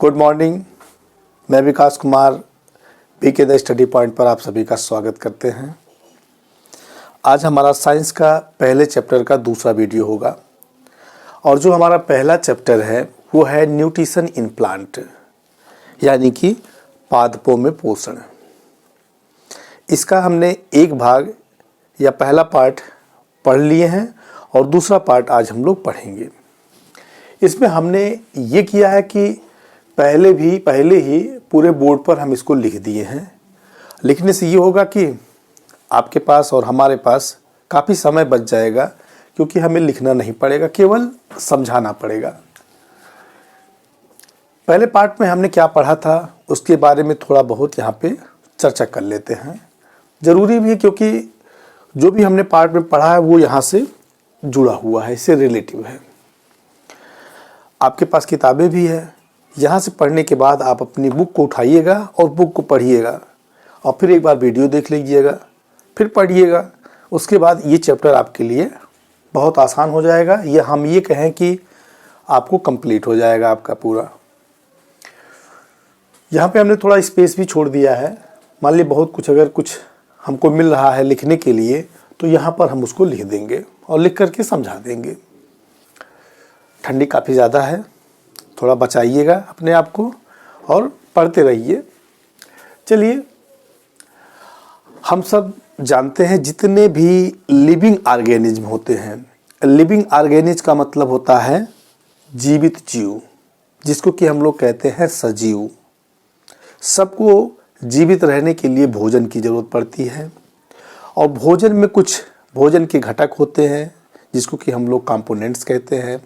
Good morning. मैं विकास कुमार पीके the study point पर आप सभी का स्वागत करते हैं। आज हमारा साइंस का पहले चैप्टर का दूसरा वीडियो होगा और जो हमारा पहला चैप्टर है वो है न्यूट्रिशन इन प्लांट, यानी कि पादपों में पोषण। इसका हमने एक भाग या पहला पार्ट पढ़ लिए हैं और दूसरा पार्ट आज हम लोग पढ़ेंगे। इसमें हमने ये किया है कि पहले ही पूरे बोर्ड पर हम इसको लिख दिए हैं। लिखने से ये होगा कि आपके पास और हमारे पास काफ़ी समय बच जाएगा, क्योंकि हमें लिखना नहीं पड़ेगा, केवल समझाना पड़ेगा। पहले पार्ट में हमने क्या पढ़ा था उसके बारे में थोड़ा बहुत यहाँ पे चर्चा कर लेते हैं। ज़रूरी भी है, क्योंकि जो भी हमने पार्ट में पढ़ा है वो यहाँ से जुड़ा हुआ है, इससे रिलेटिव है। आपके पास किताबें भी है, यहाँ से पढ़ने के बाद आप अपनी बुक को उठाइएगा और बुक को पढ़िएगा और फिर एक बार वीडियो देख लीजिएगा, फिर पढ़िएगा। उसके बाद ये चैप्टर आपके लिए बहुत आसान हो जाएगा, या हम ये कहें कि आपको कंप्लीट हो जाएगा आपका पूरा। यहाँ पे हमने थोड़ा स्पेस भी छोड़ दिया है। मान लीजिए बहुत कुछ अगर कुछ हमको मिल रहा है लिखने के लिए, तो यहाँ पर हम उसको लिख देंगे और लिख करके समझा देंगे। ठंडी काफ़ी ज़्यादा है, थोड़ा बचाइएगा अपने आप को और पढ़ते रहिए। चलिए, हम सब जानते हैं जितने भी लिविंग ऑर्गेनिज्म होते हैं, लिविंग ऑर्गेनिज्म का मतलब होता है जीवित जीव, जिसको कि हम लोग कहते हैं सजीव। सबको जीवित रहने के लिए भोजन की ज़रूरत पड़ती है और भोजन में कुछ भोजन के घटक होते हैं जिसको कि हम लोग कंपोनेंट्स कहते हैं,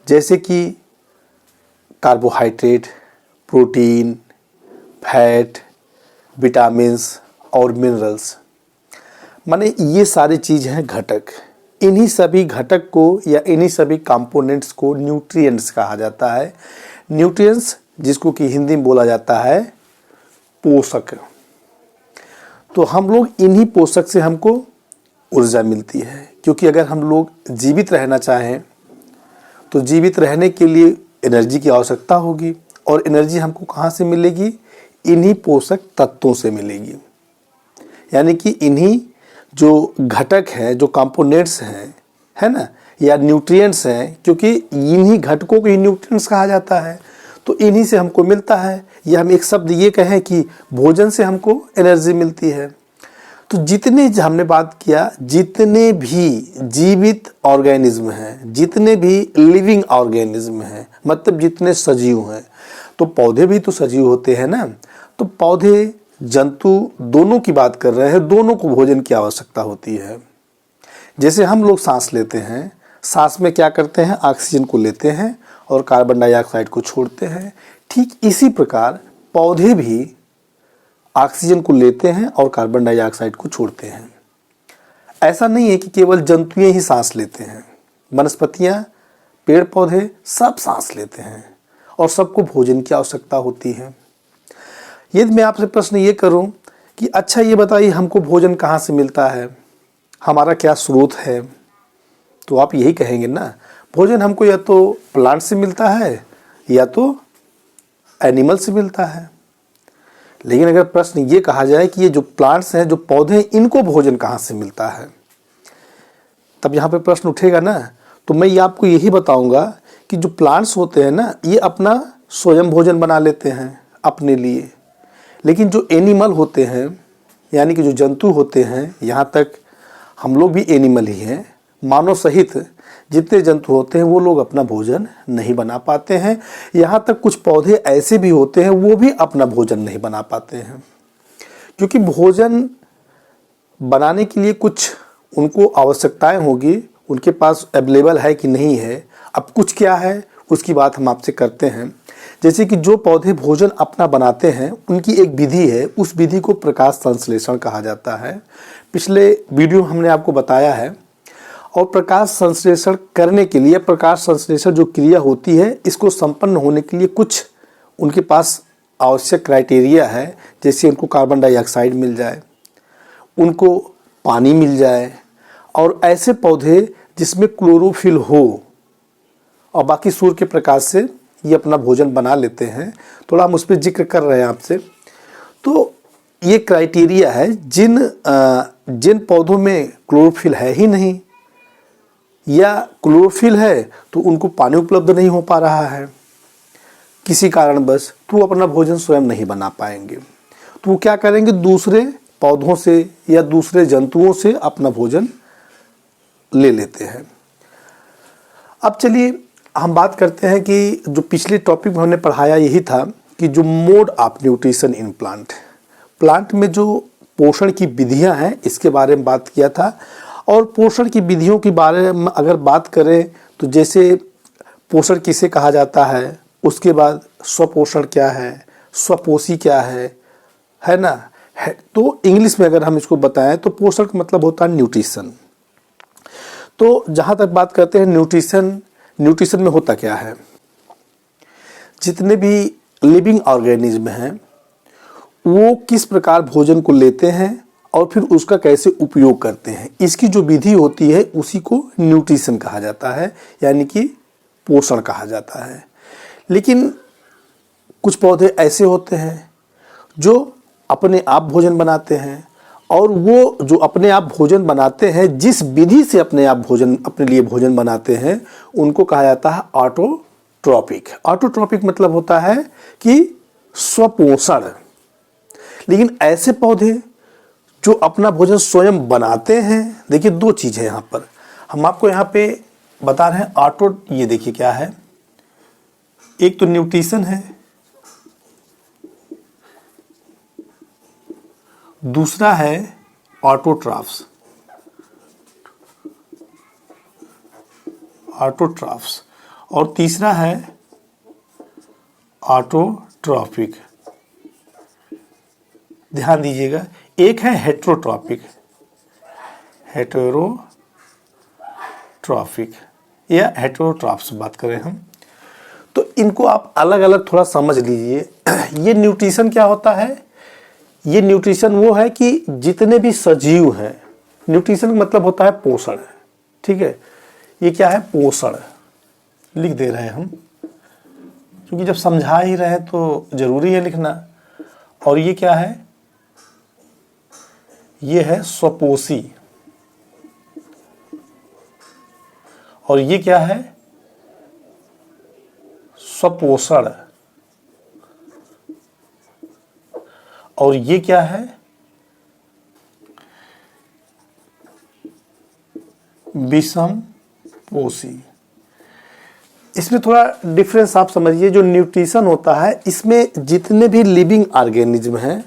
जैसे कि कार्बोहाइड्रेट, प्रोटीन, फैट, विटामिन्स और मिनरल्स। माने ये सारी चीज़ हैं घटक। इन्हीं सभी घटक को या इन्हीं सभी कंपोनेंट्स को न्यूट्रिएंट्स कहा जाता है। न्यूट्रिएंट्स जिसको कि हिंदी में बोला जाता है पोषक। तो हम लोग इन्हीं पोषक से हमको ऊर्जा मिलती है, क्योंकि अगर हम लोग जीवित रहना चाहें तो जीवित रहने के लिए एनर्जी की आवश्यकता होगी, और एनर्जी हमको कहाँ से मिलेगी? इन्हीं पोषक तत्वों से मिलेगी। यानी कि इन्हीं जो घटक हैं, जो कंपोनेंट्स हैं, है ना, या न्यूट्रिएंट्स हैं, क्योंकि इन्हीं घटकों को ही न्यूट्रिएंट्स कहा जाता है। तो इन्हीं से हमको मिलता है। या हम एक शब्द ये कहें कि भोजन से हमको एनर्जी मिलती है। तो जितने हमने बात किया, जितने भी जीवित ऑर्गेनिज्म हैं, जितने भी लिविंग ऑर्गेनिज्म हैं, मतलब जितने सजीव हैं, तो पौधे भी तो सजीव होते हैं ना। तो पौधे जंतु दोनों की बात कर रहे हैं, दोनों को भोजन की आवश्यकता होती है। जैसे हम लोग सांस लेते हैं, सांस में क्या करते हैं? ऑक्सीजन को लेते हैं और कार्बन डाइऑक्साइड को छोड़ते हैं। ठीक इसी प्रकार पौधे भी ऑक्सीजन को लेते हैं और कार्बन डाइऑक्साइड को छोड़ते हैं। ऐसा नहीं है कि केवल जंतुएं ही सांस लेते हैं। वनस्पतियां, पेड़ पौधे सब सांस लेते हैं और सबको भोजन की आवश्यकता होती है। यदि मैं आपसे प्रश्न ये करूं कि अच्छा ये बताइए हमको भोजन कहाँ से मिलता है, हमारा क्या स्रोत है, तो आप यही कहेंगे ना, भोजन हमको या तो प्लांट से मिलता है या तो एनिमल से मिलता है। लेकिन अगर प्रश्न ये कहा जाए कि ये जो प्लांट्स हैं, जो पौधे हैं, इनको भोजन कहाँ से मिलता है, तब यहाँ पे प्रश्न उठेगा ना। तो मैं ये आपको यही बताऊंगा कि जो प्लांट्स होते हैं ना, ये अपना स्वयं भोजन बना लेते हैं अपने लिए। लेकिन जो एनिमल होते हैं, यानी कि जो जंतु होते हैं, यहाँ तक हम लोग भी एनिमल ही हैं, मानव सहित जितने जंतु होते हैं वो लोग अपना भोजन नहीं बना पाते हैं। यहाँ तक कुछ पौधे ऐसे भी होते हैं वो भी अपना भोजन नहीं बना पाते हैं, क्योंकि भोजन बनाने के लिए कुछ उनको आवश्यकताएं होगी, उनके पास अवेलेबल है कि नहीं है। अब कुछ क्या है उसकी बात हम आपसे करते हैं। जैसे कि जो पौधे भोजन अपना बनाते हैं उनकी एक विधि है, उस विधि को प्रकाश संश्लेषण कहा जाता है। पिछले वीडियो हमने आपको बताया है। और प्रकाश संश्लेषण करने के लिए, प्रकाश संश्लेषण जो क्रिया होती है, इसको संपन्न होने के लिए कुछ उनके पास आवश्यक क्राइटेरिया है। जैसे उनको कार्बन डाइऑक्साइड मिल जाए, उनको पानी मिल जाए, और ऐसे पौधे जिसमें क्लोरोफिल हो और बाकी सूर्य के प्रकाश से ये अपना भोजन बना लेते हैं, थोड़ा हम उस पर जिक्र कर रहे हैं आपसे। तो ये क्राइटेरिया है जिन पौधों में क्लोरोफिल है ही नहीं, या क्लोरोफिल है तो उनको पानी उपलब्ध नहीं हो पा रहा है किसी कारणवश, तो वो अपना भोजन स्वयं नहीं बना पाएंगे। तो वो क्या करेंगे, दूसरे पौधों से या दूसरे जंतुओं से अपना भोजन ले लेते हैं। अब चलिए हम बात करते हैं कि जो पिछले टॉपिक में हमने पढ़ाया यही था कि जो mode of nutrition in plant में जो पोषण की विधियां हैं इसके बारे में बात किया था। और पोषण की विधियों के बारे में अगर बात करें तो जैसे पोषण किसे कहा जाता है, उसके बाद स्वपोषण क्या है, स्वपोषी क्या है ना। तो इंग्लिश में अगर हम इसको बताएं तो पोषण का मतलब होता है न्यूट्रिशन। तो जहाँ तक बात करते हैं न्यूट्रिशन में होता क्या है, जितने भी लिविंग ऑर्गेनिज्म हैं वो किस प्रकार भोजन को लेते हैं और फिर उसका कैसे उपयोग करते हैं, इसकी जो विधि होती है उसी को न्यूट्रिशन कहा जाता है, यानी कि पोषण कहा जाता है। लेकिन कुछ पौधे ऐसे होते हैं जो अपने आप भोजन बनाते हैं, और वो जो अपने आप भोजन बनाते हैं, जिस विधि से अपने आप अपने लिए भोजन बनाते हैं, उनको कहा जाता है ऑटोट्रॉपिक। ऑटोट्रॉपिक मतलब होता है कि स्वपोषण। लेकिन ऐसे पौधे जो अपना भोजन स्वयं बनाते हैं, देखिए दो चीज़ है यहाँ पर, हम आपको यहाँ पे बता रहे हैं। ये देखिए क्या है, एक तो न्यूट्रिशन है, दूसरा है ऑटोट्रॉफ्स। और तीसरा है ऑटोट्रॉपिक। ध्यान दीजिएगा, एक है हेटेरोट्रॉपिक या हेटेरोट्रॉफ्स बात करें हम, तो इनको आप अलग अलग थोड़ा समझ लीजिए। ये न्यूट्रिशन क्या होता है, ये न्यूट्रिशन वो है कि जितने भी सजीव हैं, न्यूट्रिशन का मतलब होता है पोषण, ठीक है। ये क्या है, पोषण लिख दे रहे हैं हम, क्योंकि जब समझा ही रहे तो जरूरी है लिखना। और ये क्या है, ये है स्वपोषी, और ये क्या है, स्वपोषण, और ये क्या है, विषम पोषी। इसमें थोड़ा डिफरेंस आप समझिए। जो न्यूट्रिशन होता है, इसमें जितने भी लिविंग ऑर्गेनिज्म हैं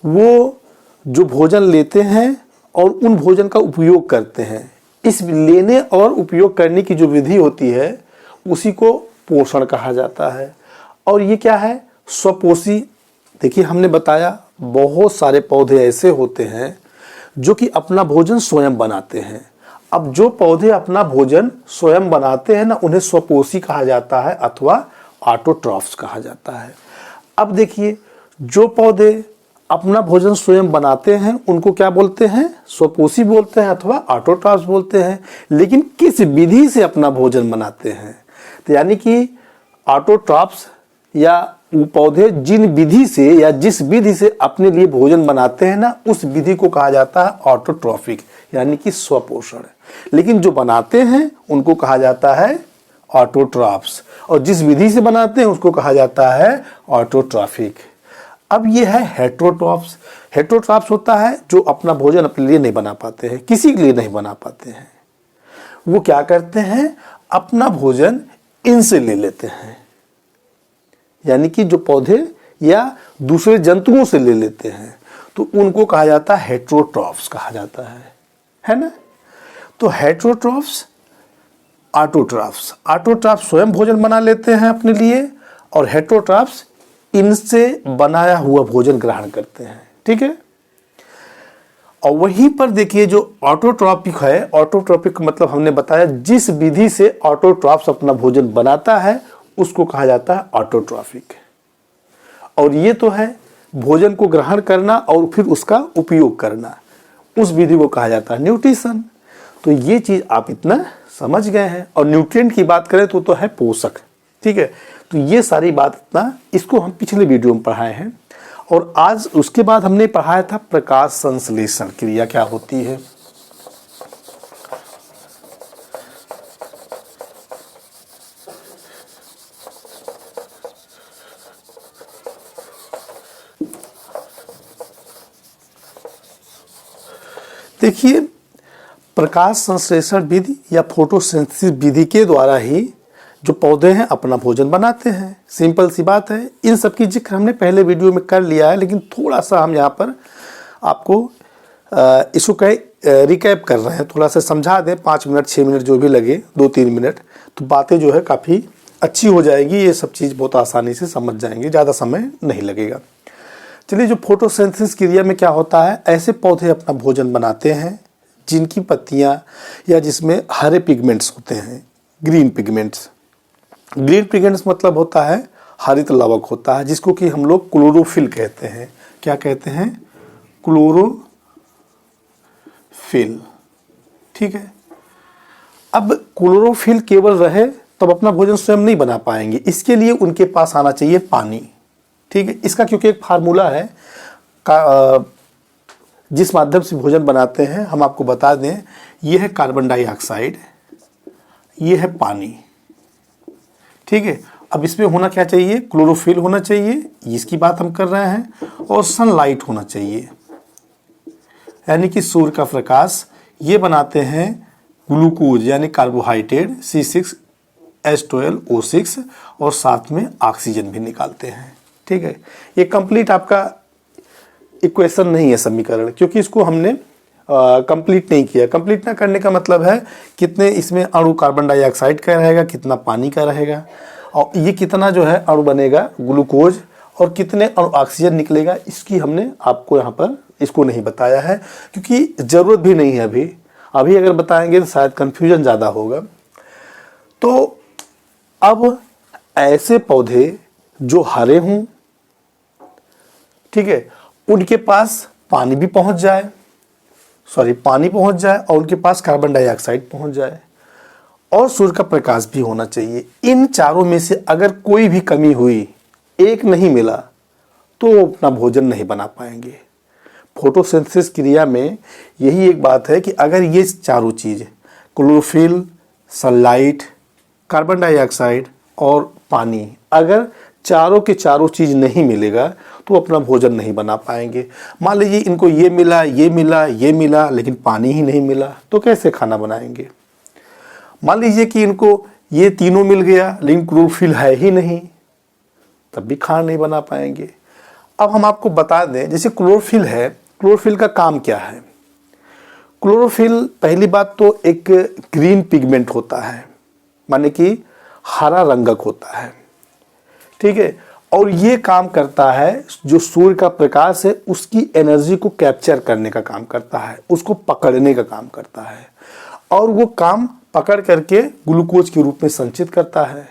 वो जो भोजन लेते हैं और उन भोजन का उपयोग करते हैं, इस लेने और उपयोग करने की जो विधि होती है उसी को पोषण कहा जाता है। और ये क्या है, स्वपोषी। देखिए हमने बताया बहुत सारे पौधे ऐसे होते हैं जो कि अपना भोजन स्वयं बनाते हैं। अब जो पौधे अपना भोजन स्वयं बनाते हैं ना, उन्हें स्वपोषी कहा जाता है अथवा ऑटोट्रॉफ्स कहा जाता है। अब देखिए, जो पौधे अपना भोजन स्वयं बनाते हैं उनको क्या बोलते हैं, स्वपोषी बोलते हैं अथवा ऑटोट्रॉफ्स बोलते हैं। लेकिन किस विधि से अपना भोजन बनाते हैं, तो यानी कि ऑटोट्रॉफ्स या वो पौधे जिन विधि से या जिस विधि से अपने लिए भोजन बनाते हैं ना, उस विधि को कहा जाता है ऑटोट्रॉफिक, यानी कि स्वपोषण। लेकिन जो बनाते हैं उनको कहा जाता है ऑटोट्रॉफ्स, और जिस विधि से बनाते हैं उसको कहा जाता है ऑटोट्रॉफिक। अब ये है हेटेरोट्रॉफ्स। हेटेरोट्रॉफ्स होता है जो अपना भोजन अपने लिए नहीं बना पाते हैं, किसी के लिए नहीं बना पाते हैं। वो क्या करते हैं, अपना भोजन इनसे ले लेते हैं, यानी कि जो पौधे या दूसरे जंतुओं से ले लेते हैं, तो उनको कहा जाता है हेटेरोट्रॉफ्स कहा जाता है ना। तो हेटेरोट्रॉफ्स, ऑटोट्रॉफ्स स्वयं भोजन बना लेते हैं अपने लिए, और हेटेरोट्रॉफ्स इनसे बनाया हुआ भोजन ग्रहण करते हैं, ठीक है। और वहीं पर देखिए जो ऑटोट्रॉपिक है, ऑटोट्रॉपिक मतलब हमने बताया जिस विधि से ऑटोट्रॉफ्स अपना भोजन बनाता है उसको कहा जाता है ऑटोट्रॉफिक। और ये तो है भोजन को ग्रहण करना और फिर उसका उपयोग करना, उस विधि को कहा जाता है न्यूट्रिशन। तो ये चीज आप इतना समझ गए हैं। और न्यूट्रिएंट की बात करें तो है पोषक, ठीक है। तो ये सारी बात इतना, इसको हम पिछले वीडियो में पढ़ाए हैं। और आज उसके बाद हमने पढ़ाया था प्रकाश संश्लेषण क्रिया क्या होती है। देखिए, प्रकाश संश्लेषण विधि या फोटोसिंथेसिस विधि के द्वारा ही जो पौधे हैं अपना भोजन बनाते हैं। सिंपल सी बात है। इन सब की जिक्र हमने पहले वीडियो में कर लिया है, लेकिन थोड़ा सा हम यहाँ पर आपको इसको रिकैप कर रहे हैं, थोड़ा सा समझा दें। 5 मिनट 6 मिनट जो भी लगे, 2-3 मिनट, तो बातें जो है काफ़ी अच्छी हो जाएगी। ये सब चीज़ बहुत आसानी से समझ जाएंगे, ज़्यादा समय नहीं लगेगा। चलिए, जो फोटोसिंथेसिस क्रिया में क्या होता है, ऐसे पौधे अपना भोजन बनाते हैं जिनकी पत्तियां या जिसमें हरे पिगमेंट्स होते हैं, ग्रीन पिगमेंट्स। ग्रीन पिगमेंट्स मतलब होता है हरित लवक होता है, जिसको कि हम लोग क्लोरोफिल कहते हैं। क्या कहते हैं? क्लोरोफिल। ठीक है। अब क्लोरोफिल केवल रहे तब अपना भोजन स्वयं नहीं बना पाएंगे, इसके लिए उनके पास आना चाहिए पानी। ठीक है। इसका क्योंकि एक फार्मूला है जिस माध्यम से भोजन बनाते हैं, हम आपको बता दें। ये है कार्बन डाइऑक्साइड, ये है पानी। ठीक है। अब इसमें होना क्या चाहिए? क्लोरोफिल होना चाहिए, इसकी बात हम कर रहे हैं। और सनलाइट होना चाहिए, यानी कि सूर्य का प्रकाश। ये बनाते हैं ग्लूकोज यानी कार्बोहाइड्रेट C6H12O6 और साथ में ऑक्सीजन भी निकालते हैं। ठीक है। ये कंप्लीट आपका इक्वेशन नहीं है, समीकरण, क्योंकि इसको हमने कंप्लीट नहीं किया। कंप्लीट ना करने का मतलब है कितने इसमें अणु कार्बन डाइऑक्साइड का रहेगा, कितना पानी का रहेगा, और ये कितना जो है अणु बनेगा ग्लूकोज, और कितने अणु ऑक्सीजन निकलेगा, इसकी हमने आपको यहाँ पर इसको नहीं बताया है, क्योंकि ज़रूरत भी नहीं है। अभी अगर बताएंगे तो शायद कन्फ्यूजन ज़्यादा होगा। तो अब ऐसे पौधे जो हरे हों, ठीक है, उनके पास पानी भी पहुंच जाए, पानी पहुंच जाए, और उनके पास कार्बन डाइऑक्साइड पहुंच जाए, और सूर्य का प्रकाश भी होना चाहिए। इन चारों में से अगर कोई भी कमी हुई, एक नहीं मिला, तो वो अपना भोजन नहीं बना पाएंगे। फोटोसिंथेसिस क्रिया में यही एक बात है कि अगर ये चारों चीज़, क्लोरोफिल, सनलाइट, कार्बन डाइऑक्साइड और पानी, अगर चारों के चारों चीज़ नहीं मिलेगा तो अपना भोजन नहीं बना पाएंगे। मान लीजिए इनको ये मिला, ये मिला, ये मिला, लेकिन पानी ही नहीं मिला, तो कैसे खाना बनाएंगे? मान लीजिए कि इनको ये तीनों मिल गया, लेकिन क्लोरोफिल है ही नहीं, तब भी खाना नहीं बना पाएंगे। अब हम आपको बता दें, जैसे क्लोरोफिल है, क्लोरोफिल का काम क्या है? क्लोरोफिल पहली बात तो एक ग्रीन पिगमेंट होता है, माने कि हरा रंगक होता है। ठीक है। और ये काम करता है, जो सूर्य का प्रकाश है उसकी एनर्जी को कैप्चर करने का काम करता है, उसको पकड़ने का काम करता है, और वो काम पकड़ करके ग्लूकोज के रूप में संचित करता है।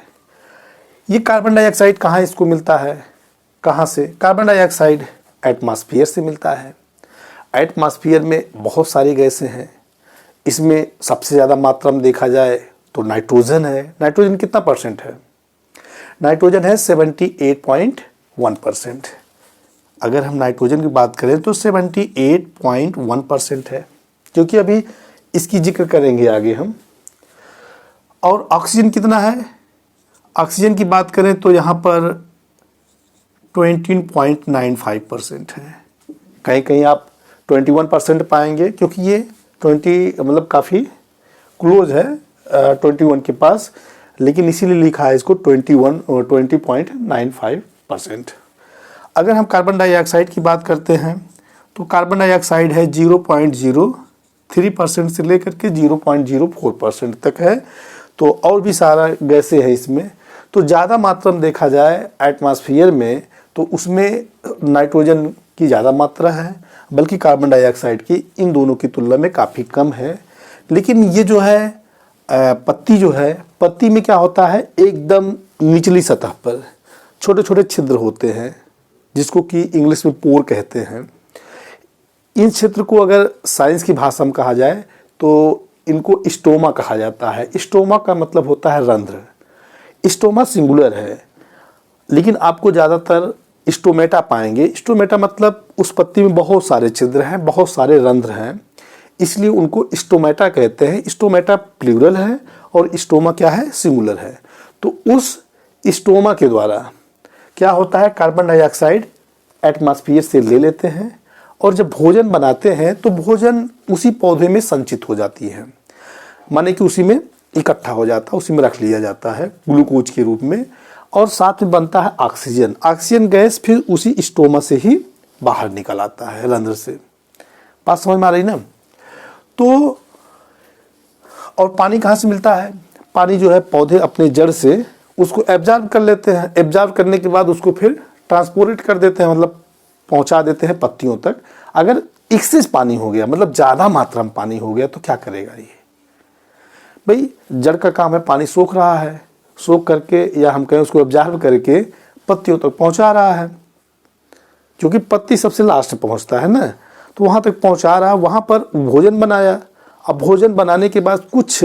ये कार्बन डाइऑक्साइड कहाँ इसको मिलता है? कहाँ से? कार्बन डाइऑक्साइड एटमॉस्फेयर से मिलता है। एटमॉस्फेयर में बहुत सारी गैसें हैं, इसमें सबसे ज़्यादा मात्रा में देखा जाए तो नाइट्रोजन है। नाइट्रोजन कितना परसेंट है? नाइट्रोजन है 78.1%। अगर हम नाइट्रोजन की बात करें तो 78.1% है, क्योंकि अभी इसकी जिक्र करेंगे आगे हम। और ऑक्सीजन कितना है? ऑक्सीजन की बात करें तो यहाँ पर 20.95% है। कहीं कहीं आप 21% पाएंगे, क्योंकि ये 20 मतलब काफ़ी क्लोज है 21 के पास, लेकिन इसीलिए लिखा है इसको 20.95%। अगर हम कार्बन डाइऑक्साइड की बात करते हैं तो कार्बन डाइऑक्साइड है 0.03% से लेकर के 0.04% तक है। तो और भी सारा गैसें हैं इसमें। तो ज़्यादा मात्रा में देखा जाए एटमॉस्फेयर में तो उसमें नाइट्रोजन की ज़्यादा मात्रा है, बल्कि कार्बन डाइऑक्साइड की इन दोनों की तुलना में काफ़ी कम है। लेकिन ये जो है पत्ती जो है, पत्ती में क्या होता है, एकदम निचली सतह पर छोटे छोटे छिद्र होते हैं, जिसको कि इंग्लिश में पोर कहते हैं। इन क्षेत्र को अगर साइंस की भाषा में कहा जाए तो इनको स्टोमा कहा जाता है। स्टोमा का मतलब होता है रंध्र। स्टोमा सिंगुलर है, लेकिन आपको ज़्यादातर स्टोमेटा पाएंगे। स्टोमेटा मतलब उस पत्ती में बहुत सारे छिद्र हैं, बहुत सारे रंध्र हैं, इसलिए उनको स्टोमेटा कहते हैं। स्टोमेटा प्लूरल है और स्टोमा क्या है, सिंगुलर है। तो उस स्टोमा के द्वारा क्या होता है, कार्बन डाइऑक्साइड एटमॉस्फेयर से ले लेते हैं और जब भोजन बनाते हैं तो भोजन उसी पौधे में संचित हो जाती है, माने कि उसी में इकट्ठा हो जाता है, उसी में रख लिया जाता है ग्लूकोज के रूप में, और साथ में बनता है ऑक्सीजन। ऑक्सीजन गैस फिर उसी स्टोमा से ही बाहर निकल आता है, रंध्र से। बात समझ में आ रही ना। तो और पानी कहाँ से मिलता है, पानी जो है पौधे अपने जड़ से उसको एब्जॉर्ब कर लेते हैं। एब्जॉर्ब करने के बाद उसको फिर ट्रांसपोर्ट कर देते हैं, मतलब पहुंचा देते हैं पत्तियों तक। अगर एक्सेस पानी हो गया, मतलब ज़्यादा मात्रा में पानी हो गया, तो क्या करेगा ये भाई, जड़ का काम है पानी सोख रहा है, सोख करके या हम कहें उसको एब्जॉर्ब करके पत्तियों तक पहुंचा रहा है, क्योंकि पत्ती सबसे लास्ट पहुंचता है ना, तो वहां तक पहुंचा रहा है। वहां पर भोजन बनाया, अब भोजन बनाने के बाद कुछ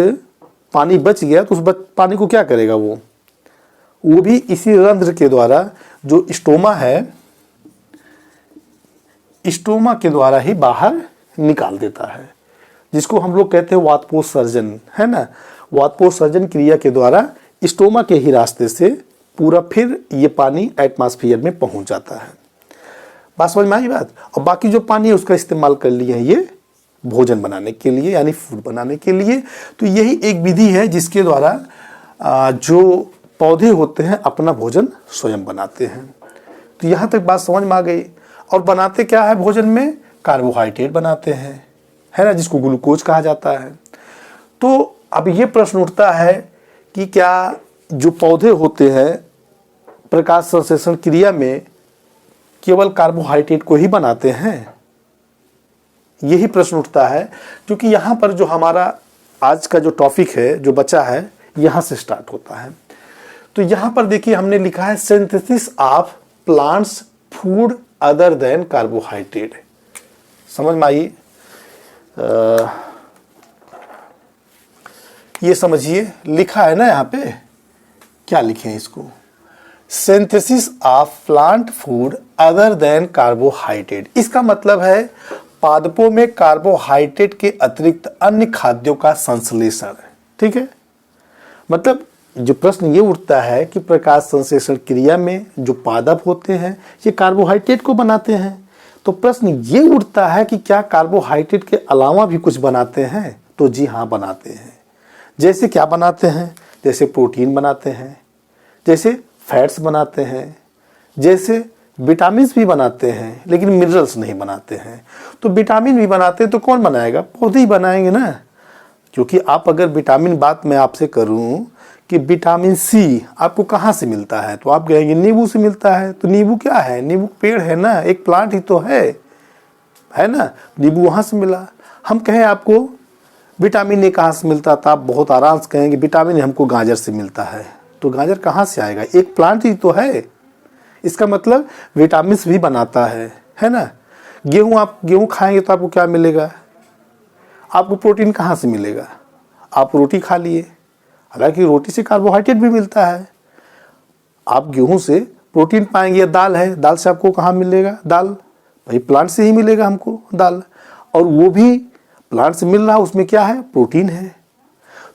पानी बच गया, तो उस पानी को क्या करेगा, वो भी इसी रंध्र के द्वारा, जो स्टोमा है, स्टोमा के द्वारा ही बाहर निकाल देता है, जिसको हम लोग कहते हैं वातपोत्सर्जन, है ना। वातपोत्सर्जन क्रिया के द्वारा स्टोमा के ही रास्ते से पूरा फिर ये पानी एटमॉस्फेयर में पहुंच जाता है। बात समझ में आई बात। और बाकी जो पानी है उसका इस्तेमाल कर लिए हैं ये भोजन बनाने के लिए, यानी फूड बनाने के लिए। तो यही एक विधि है जिसके द्वारा जो पौधे होते हैं अपना भोजन स्वयं बनाते हैं। तो यहाँ तक बात समझ में आ गई। और बनाते क्या है भोजन में, कार्बोहाइड्रेट बनाते हैं, है ना, जिसको ग्लूकोज कहा जाता है। तो अब ये प्रश्न उठता है कि क्या जो पौधे होते हैं प्रकाश संश्लेषण क्रिया में केवल कार्बोहाइड्रेट को ही बनाते हैं, यही प्रश्न उठता है। क्योंकि यहाँ पर जो हमारा आज का जो टॉपिक है, जो बचा है, यहाँ से स्टार्ट होता है। तो यहाँ पर देखिए हमने लिखा है synthesis of plants food other than carbohydrate. समझ में आई। ये समझिए, लिखा है ना यहाँ पे, क्या लिखे हैं इसको, synthesis of plant food other than carbohydrate. इसका मतलब है पादपों में कार्बोहाइड्रेट के अतिरिक्त अन्य खाद्यों का संश्लेषण। ठीक है, मतलब जो प्रश्न ये उठता है कि प्रकाश संश्लेषण क्रिया में जो पादप होते हैं ये कार्बोहाइड्रेट को बनाते हैं, तो प्रश्न ये उठता है कि क्या कार्बोहाइड्रेट के अलावा भी कुछ बनाते हैं। तो जी हाँ, बनाते हैं। जैसे क्या बनाते हैं, जैसे प्रोटीन बनाते हैं, जैसे फैट्स बनाते हैं, जैसे विटामिन भी बनाते हैं, लेकिन मिनरल्स नहीं बनाते हैं। तो विटामिन भी बनाते हैं तो कौन बनाएगा, पौधे ही बनाएंगे ना। क्योंकि आप अगर विटामिन बात मैं आपसे करूं कि विटामिन सी आपको कहाँ से मिलता है, तो आप कहेंगे नींबू से मिलता है। तो नींबू क्या है, नींबू पेड़ है ना, एक प्लांट ही तो है ना, नींबू वहाँ से मिला। हम कहें आपको विटामिन ए कहाँ से मिलता था, आप बहुत आराम से कहेंगे विटामिन ए हमको गाजर से मिलता है। तो गाजर कहाँ से आएगा, एक प्लांट ही तो है। इसका मतलब विटामिन भी बनाता है ना। गेहूँ, आप गेहूँ खाएंगे तो आपको क्या मिलेगा, आपको प्रोटीन कहाँ से मिलेगा, आप रोटी खा लिए, हालांकि रोटी से कार्बोहाइड्रेट भी मिलता है। आप गेहूं से प्रोटीन पाएंगे, या दाल है, दाल से आपको कहाँ मिलेगा, दाल भाई प्लांट से ही मिलेगा हमको दाल, और वो भी प्लांट से मिल रहा है, उसमें क्या है, प्रोटीन है।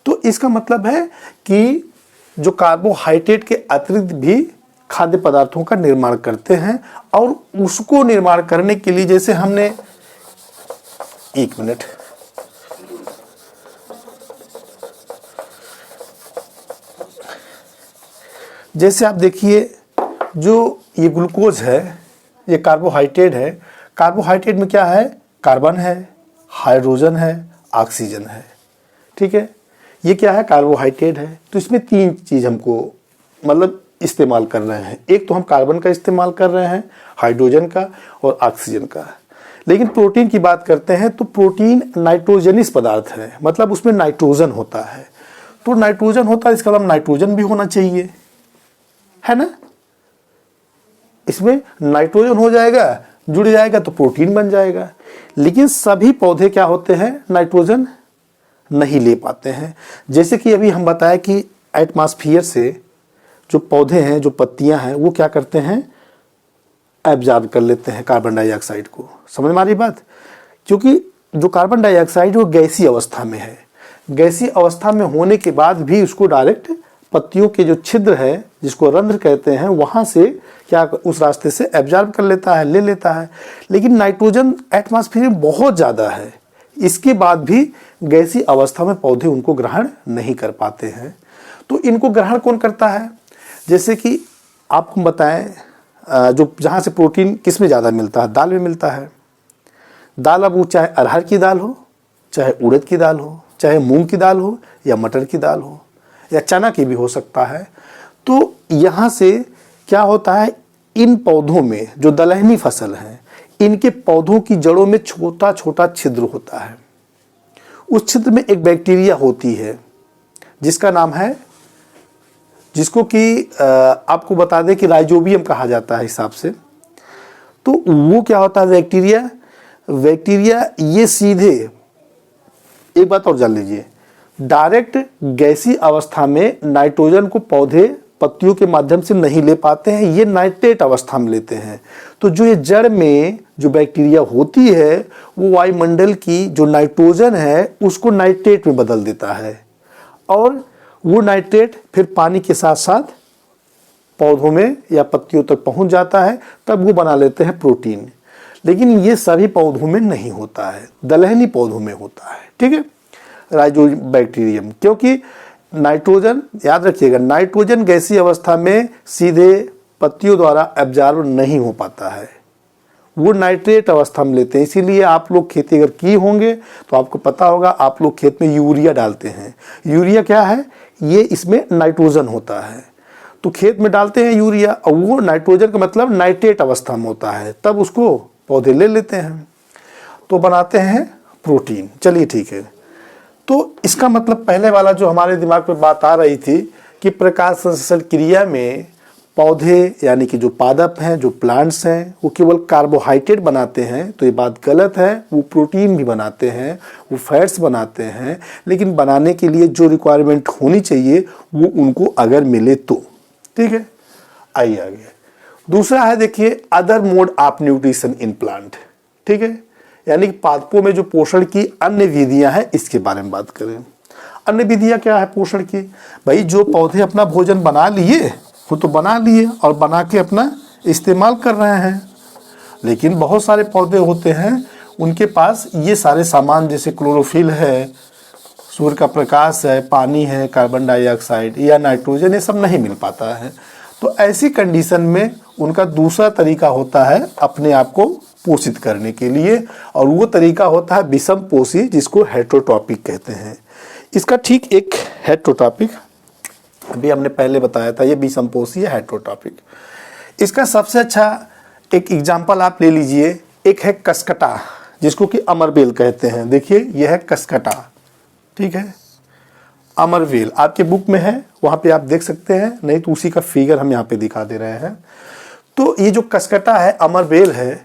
तो इसका मतलब है कि जो कार्बोहाइड्रेट के अतिरिक्त भी खाद्य पदार्थों का निर्माण करते हैं, और उसको निर्माण करने के लिए जैसे हमने, एक मिनट, जैसे आप देखिए जो ये ग्लूकोज है, ये कार्बोहाइड्रेट है। कार्बोहाइड्रेट में क्या है, कार्बन है, हाइड्रोजन है, ऑक्सीजन है। ठीक है, ये क्या है, कार्बोहाइड्रेट है। तो इसमें तीन चीज़ हमको मतलब इस्तेमाल कर रहे हैं। एक तो हम कार्बन का इस्तेमाल कर रहे हैं, हाइड्रोजन का और ऑक्सीजन का। लेकिन प्रोटीन की बात करते हैं तो प्रोटीन नाइट्रोजनस पदार्थ है, मतलब उसमें नाइट्रोजन होता है। तो नाइट्रोजन होता है, इसका मतलब नाइट्रोजन भी होना चाहिए, है ना। इसमें नाइट्रोजन हो जाएगा, जुड़ जाएगा तो प्रोटीन बन जाएगा। लेकिन सभी पौधे क्या होते हैं, नाइट्रोजन नहीं ले पाते हैं। जैसे कि अभी हम बताएं कि एटमॉस्फेयर से जो पौधे हैं, जो पत्तियां हैं, वो क्या करते हैं, एब्जॉर्ब कर लेते हैं कार्बन डाइऑक्साइड को। समझ में आ रही बात? क्योंकि जो कार्बन डाइऑक्साइड वो गैसीय अवस्था में है, गैसीय अवस्था में होने के बाद भी उसको डायरेक्ट पत्तियों के जो छिद्र है, जिसको रंध्र कहते हैं, वहाँ से क्या उस रास्ते से एब्जॉर्ब कर लेता है, ले लेता है। लेकिन नाइट्रोजन एटमॉस्फेयर में बहुत ज़्यादा है, इसके बाद भी गैसीय अवस्था में पौधे उनको ग्रहण नहीं कर पाते हैं। तो इनको ग्रहण कौन करता है? जैसे कि आपको बताएं, जो जहाँ से प्रोटीन किस में ज़्यादा मिलता है, दाल में मिलता है। दाल, अब वो चाहे अरहर की दाल हो, चाहे उड़द की दाल हो, चाहे मूंग की दाल हो, या मटर की दाल हो, या चना की भी हो सकता है। तो यहाँ से क्या होता है, इन पौधों में जो दलहनी फसल है, इनके पौधों की जड़ों में छोटा छोटा छिद्र होता है। उस छिद्र में एक बैक्टीरिया होती है जिसका नाम है, जिसको कि आपको बता दें कि राइजोबियम कहा जाता है हिसाब से। तो वो क्या होता है, बैक्टीरिया ये सीधे, एक बात और जान लीजिए, डायरेक्ट गैसीय अवस्था में नाइट्रोजन को पौधे पत्तियों के माध्यम से नहीं ले पाते हैं, ये नाइट्रेट अवस्था में लेते हैं। तो जो ये जड़ में जो बैक्टीरिया होती है, वो वायुमंडल की जो नाइट्रोजन है उसको नाइट्रेट में बदल देता है, और वो नाइट्रेट फिर पानी के साथ साथ पौधों में या पत्तियों तक पहुंच जाता है, तब वो बना लेते हैं प्रोटीन। लेकिन ये सभी पौधों में नहीं होता है, दलहनी पौधों में होता है, ठीक है, राइजोबैक्टीरियम। क्योंकि नाइट्रोजन, याद रखिएगा, नाइट्रोजन गैसीय अवस्था में सीधे पत्तियों द्वारा एब्जॉर्ब नहीं हो पाता है, वो नाइट्रेट अवस्था में लेते हैं। इसीलिए आप लोग खेती अगर की होंगे तो आपको पता होगा, आप लोग खेत में यूरिया डालते हैं। यूरिया क्या है, ये इसमें नाइट्रोजन होता है, तो खेत में डालते हैं यूरिया, और वो नाइट्रोजन का मतलब नाइट्रेट अवस्था में होता है, तब उसको पौधे ले लेते हैं, तो बनाते हैं प्रोटीन। चलिए ठीक है, तो इसका मतलब पहले वाला जो हमारे दिमाग में बात आ रही थी कि प्रकाश संश्लेषण क्रिया में पौधे यानी कि जो पादप हैं, जो प्लांट्स हैं, वो केवल कार्बोहाइड्रेट बनाते हैं, तो ये बात गलत है। वो प्रोटीन भी बनाते हैं, वो फैट्स बनाते हैं, लेकिन बनाने के लिए जो रिक्वायरमेंट होनी चाहिए वो उनको अगर मिले तो, ठीक है। आइए आगे, दूसरा है, देखिए, other mode of nutrition in plant, ठीक है, यानी कि पादपों में जो पोषण की अन्य विधियां हैं, इसके बारे में बात करें। अन्य विधियां क्या है पोषण की? भाई, जो पौधे अपना भोजन बना लिए वो तो बना लिए और बना के अपना इस्तेमाल कर रहे हैं, लेकिन बहुत सारे पौधे होते हैं उनके पास ये सारे सामान, जैसे क्लोरोफिल है, सूर्य का प्रकाश है, पानी है, कार्बन डाइऑक्साइड या नाइट्रोजन, ये सब नहीं मिल पाता है। तो ऐसी कंडीशन में उनका दूसरा तरीका होता है अपने आप को पोषित करने के लिए, और वो तरीका होता है विषम पोषी, जिसको हेटेरोट्रॉपिक कहते हैं। इसका ठीक एक हेटेरोट्रॉपिक, अभी हमने पहले बताया था, ये विषम पोषी है, हेटेरोट्रॉपिक। इसका सबसे अच्छा एक एग्जाम्पल आप ले लीजिए, एक है कसकटा, जिसको कि अमरबेल कहते हैं। देखिए, यह है कसकटा, ठीक है, अमरबेल आपके बुक में है, वहाँ पे आप देख सकते हैं, नहीं तो उसी का फिगर हम यहाँ पे दिखा दे रहे हैं। तो ये जो कसकटा है, अमरबेल है,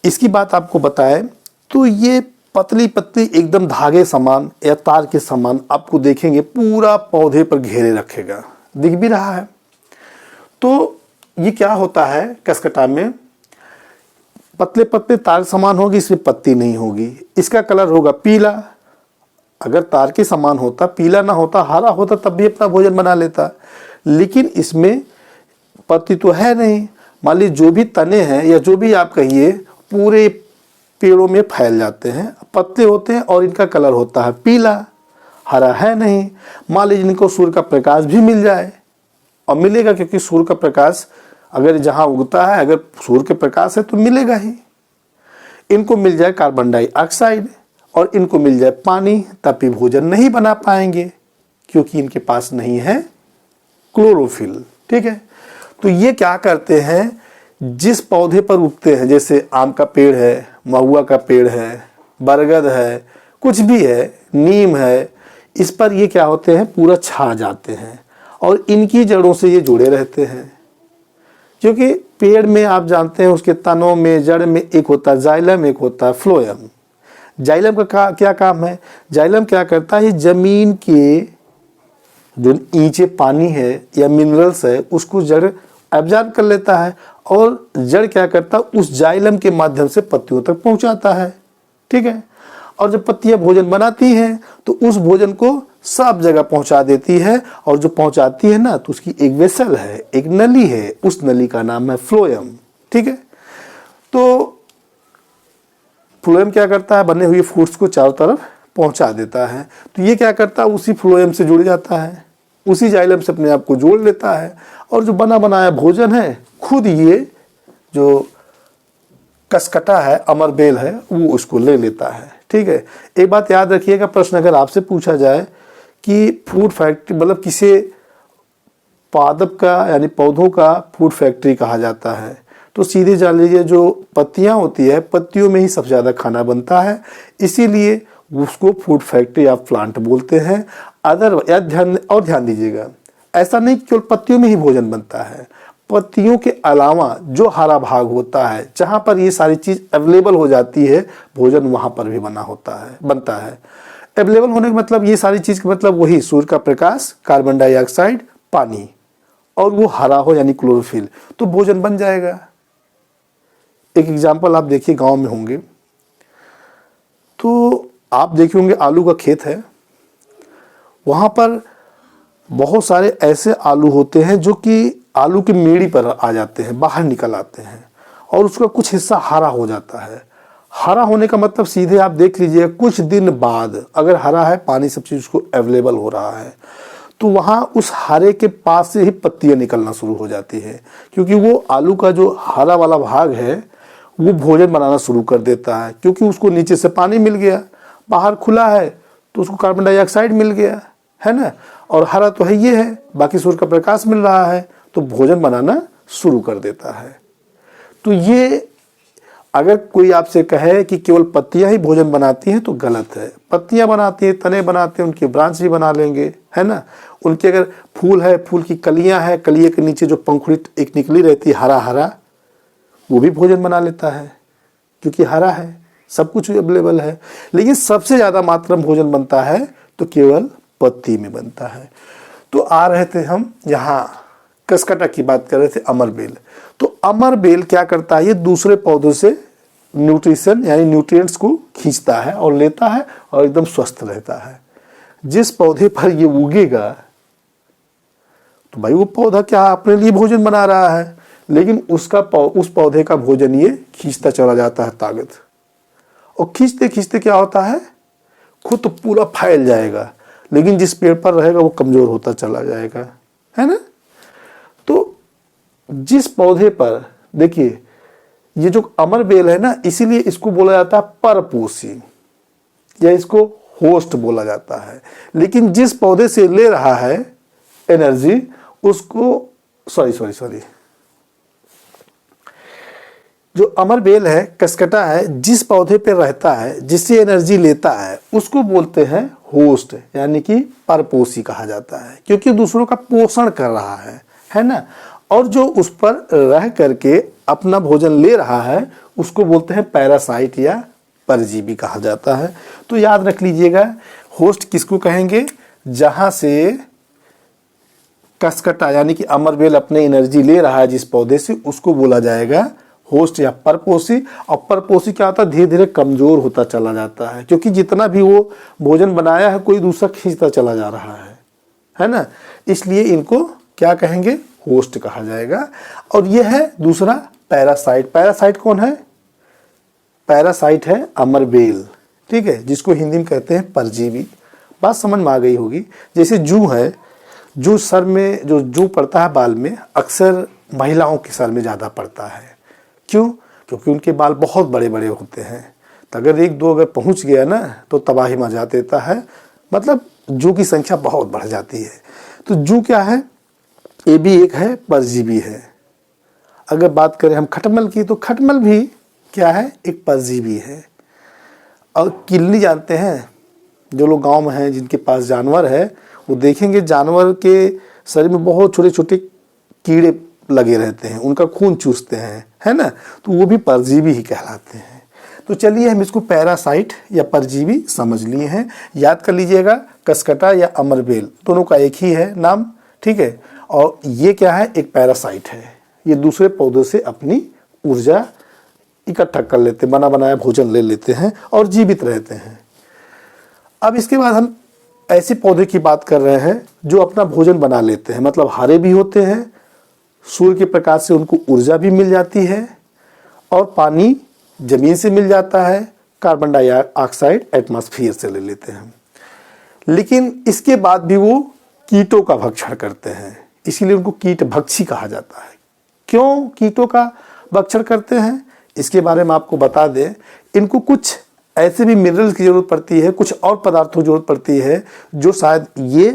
इसकी बात आपको बताएं तो ये पतली पतली एकदम धागे समान या तार के समान आपको देखेंगे, पूरा पौधे पर घेरे रखेगा, दिख भी रहा है। तो ये क्या होता है, कसकटा में पतले पतले तार समान होगी, इसमें पत्ती नहीं होगी, इसका कलर होगा पीला। अगर तार के समान होता, पीला ना होता, हरा होता, तब भी अपना भोजन बना लेता, लेकिन इसमें पत्ती तो है नहीं। मान लीजिए जो भी तने हैं या जो भी आप कहिए, पूरे पेड़ों में फैल जाते हैं, पत्ते होते हैं और इनका कलर होता है पीला, हरा है नहीं। मान लीजिए इनको सूर्य का प्रकाश भी मिल जाए, और मिलेगा, क्योंकि सूर्य का प्रकाश अगर जहाँ उगता है, अगर सूर्य के प्रकाश है तो मिलेगा ही। इनको मिल जाए कार्बन डाइऑक्साइड और इनको मिल जाए पानी, तब भी भोजन नहीं बना पाएंगे, क्योंकि इनके पास नहीं है क्लोरोफिल, ठीक है। तो ये क्या करते हैं, जिस पौधे पर उगते हैं, जैसे आम का पेड़ है, महुआ का पेड़ है, बरगद है, कुछ भी है, नीम है, इस पर ये क्या होते हैं, पूरा छा जाते हैं, और इनकी जड़ों से ये जुड़े रहते हैं। क्योंकि पेड़ में आप जानते हैं, उसके तनों में, जड़ में एक होता है जाइलम, एक होता है फ्लोएम। जाइलम का क्या काम है, जाइलम क्या करता है, जमीन के जो नीचे पानी है या मिनरल्स है उसको जड़ एब्जॉर्ब कर लेता है और जड़ क्या करता है उस जाइलम के माध्यम से पत्तियों तक पहुंचाता है। ठीक है, और जब पत्तियां भोजन बनाती हैं तो उस भोजन को सब जगह पहुंचा देती है, और जो पहुंचाती है ना तो उसकी एक वेसल है, एक नली है, उस नली का नाम है फ्लोएम। ठीक है, तो फ्लोएम क्या करता है, बने हुए फूड्स को चारों तरफ पहुंचा देता है। तो ये क्या करता है, उसी फ्लोएम से जुड़ जाता है, उसी जाइलम से अपने आप को जोड़ लेता है, और जो बना बनाया भोजन है खुद ये जो कसकटा है, अमरबेल है, वो उसको ले लेता है। ठीक है, एक बात याद रखिएगा, प्रश्न अगर आपसे पूछा जाए कि फूड फैक्ट्री मतलब किसे पादप का यानी पौधों का फूड फैक्ट्री कहा जाता है, तो सीधे जान लीजिए जो पत्तियां होती है, पत्तियों में ही सबसे ज़्यादा खाना बनता है, इसीलिए उसको फूड फैक्ट्री या प्लांट बोलते हैं। ध्यान दीजिएगा, ऐसा नहीं कि केवल पत्तियों में ही भोजन बनता है, पत्तियों के अलावा जो हरा भाग होता है जहाँ पर ये सारी चीज़ अवेलेबल हो जाती है, भोजन वहाँ पर भी बनता है। अवेलेबल होने का मतलब ये सारी चीज़ का मतलब वही सूर्य का प्रकाश, कार्बन डाइऑक्साइड, पानी, और वो हरा हो यानी क्लोरोफिल, तो भोजन बन जाएगा। एक एग्जाम्पल आप देखिए, गांव में होंगे तो आप देखे होंगे आलू का खेत है, वहाँ पर बहुत सारे ऐसे आलू होते हैं जो कि आलू की मेड़ी पर आ जाते हैं, बाहर निकल आते हैं, और उसका कुछ हिस्सा हरा हो जाता है। हरा होने का मतलब सीधे आप देख लीजिए कुछ दिन बाद अगर हरा है, पानी सब चीज़ उसको अवेलेबल हो रहा है, तो वहाँ उस हरे के पास से ही पत्तियाँ निकलना शुरू हो जाती है, क्योंकि वो आलू का जो हरा वाला भाग है वो भोजन बनाना शुरू कर देता है, क्योंकि उसको नीचे से पानी मिल गया, बाहर खुला है तो उसको कार्बन डाइऑक्साइड मिल गया है ना, और हरा तो है ये है, बाकी सूर्य का प्रकाश मिल रहा है, तो भोजन बनाना शुरू कर देता है। तो ये अगर कोई आपसे कहे कि केवल पत्तियां ही भोजन बनाती हैं तो गलत है। पत्तियां बनाती हैं, तने बनाते हैं, उनके ब्रांच भी बना लेंगे, है ना। उनके अगर फूल है, फूल की कलियां हैं, कलिए के नीचे जो पंखुड़ी एक निकली रहती है हरा हरा, वो भी भोजन बना लेता है, क्योंकि हरा है, सब कुछ अवेलेबल है। लेकिन सबसे ज़्यादा मात्रा में भोजन बनता है तो केवल पत्ती में बनता है। तो आ रहे थे हम यहाँ कसकटा की बात कर रहे थे, अमरबेल। तो अमरबेल क्या करता है, ये दूसरे पौधों से न्यूट्रिशन यानी न्यूट्रिएंट्स को खींचता है और लेता है और एकदम स्वस्थ रहता है। जिस पौधे पर ये उगेगा तो भाई वो पौधा क्या अपने लिए भोजन बना रहा है, लेकिन उस पौधे का भोजन ये खींचता चला जाता है ताकत, और खींचते खींचते क्या होता है, खुद तो पूरा फैल जाएगा, लेकिन जिस पेड़ पर रहेगा वो कमजोर होता चला जाएगा, है ना। तो जिस पौधे पर देखिए ये जो अमरबेल है ना, इसीलिए इसको बोला जाता है परपोषी या इसको होस्ट बोला जाता है। लेकिन जिस पौधे से ले रहा है एनर्जी उसको सॉरी जो अमरबेल है, कसकटा है, जिस पौधे पे रहता है, जिससे एनर्जी लेता है, उसको बोलते हैं होस्ट यानी कि परपोषी कहा जाता है, क्योंकि दूसरों का पोषण कर रहा है ना। और जो उस पर रह करके अपना भोजन ले रहा है उसको बोलते हैं पैरासाइट या परजीवी कहा जाता है। तो याद रख लीजिएगा, होस्ट किसको कहेंगे, जहां से कसकटा यानी कि अमरबेल अपने एनर्जी ले रहा है जिस पौधे से, उसको बोला जाएगा होस्ट या परपोषी। और परपोषी क्या होता है, धीरे धीरे कमजोर होता चला जाता है, क्योंकि जितना भी वो भोजन बनाया है कोई दूसरा खींचता चला जा रहा है ना। इसलिए इनको क्या कहेंगे, होस्ट कहा जाएगा। और यह है दूसरा पैरासाइट। पैरासाइट कौन है, पैरासाइट है अमरबेल, ठीक है, जिसको हिंदी में कहते हैं परजीवी। बात समझ में आ गई होगी। जैसे जू है, जू सर में जो जू पड़ता है बाल में, अक्सर महिलाओं के सर में ज़्यादा पड़ता है। क्यों, क्योंकि उनके बाल बहुत बड़े बड़े होते हैं, तो अगर एक दो अगर पहुंच गया ना तो तबाही मचा देता है, मतलब जू की संख्या बहुत बढ़ जाती है। तो जू क्या है, ये भी एक है, परजीवी है। अगर बात करें हम खटमल की, तो खटमल भी क्या है, एक परजीवी है। और किलनी जानते हैं, जो लोग गांव में हैं जिनके पास जानवर है वो देखेंगे जानवर के शरीर में बहुत छोटे छोटे कीड़े लगे रहते हैं, उनका खून चूसते हैं, है ना, तो वो भी परजीवी ही कहलाते हैं। तो चलिए हम इसको पैरासाइट या परजीवी समझ लिए हैं। याद कर लीजिएगा, कसकटा या अमरबेल, दोनों का एक ही है नाम, ठीक है। और ये क्या है, एक पैरासाइट है, ये दूसरे पौधों से अपनी ऊर्जा इकट्ठा कर लेते हैं, बना बनाया भोजन ले लेते हैं और जीवित रहते हैं। अब इसके बाद हम ऐसे पौधे की बात कर रहे हैं जो अपना भोजन बना लेते हैं, मतलब हरे भी होते हैं, सूर्य के प्रकाश से उनको ऊर्जा भी मिल जाती है और पानी जमीन से मिल जाता है, कार्बन डाइऑक्साइड एटमॉस्फेयर से ले लेते हैं। लेकिन इसके बाद भी वो कीटों का भक्षण करते हैं, इसीलिए उनको कीट भक्षी कहा जाता है। क्यों कीटों का भक्षण करते हैं, इसके बारे में आपको बता दें। इनको कुछ ऐसे भी मिनरल्स की जरूरत पड़ती है, कुछ और पदार्थों की जरूरत पड़ती है जो शायद ये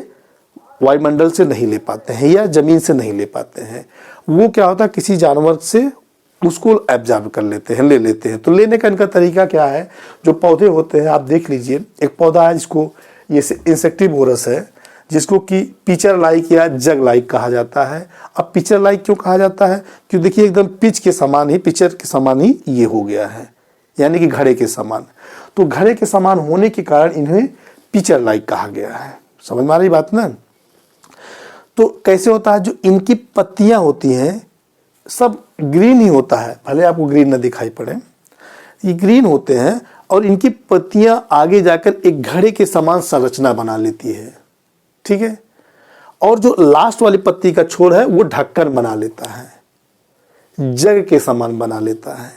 वायुमंडल से नहीं ले पाते हैं या जमीन से नहीं ले पाते हैं। वो क्या होता है, किसी जानवर से उसको एब्जॉर्ब कर लेते हैं, ले लेते हैं। तो लेने का इनका तरीका क्या है, जो पौधे होते हैं आप देख लीजिए, एक पौधा है जिसको ये इंसेक्टिवोरस है, जिसको कि पिचर लाइक या जग लाइक कहा जाता है। अब पिचर लाइक क्यों कहा जाता है, क्यों देखिए एकदम पिच के समान ही, पिचर के समान ही ये हो गया है, यानी कि घड़े के समान। तो घड़े के समान होने के कारण इन्हें पिचर लाइक कहा गया है। समझ में आ रही बात ना। तो कैसे होता है, जो इनकी पत्तियां होती हैं सब ग्रीन ही होता है, भले आपको ग्रीन न दिखाई पड़े, ये ग्रीन होते हैं और इनकी पत्तियां आगे जाकर एक घड़े के समान संरचना बना लेती है, ठीक है। और जो लास्ट वाली पत्ती का छोर है वो ढक्कन बना लेता है, जग के समान बना लेता है।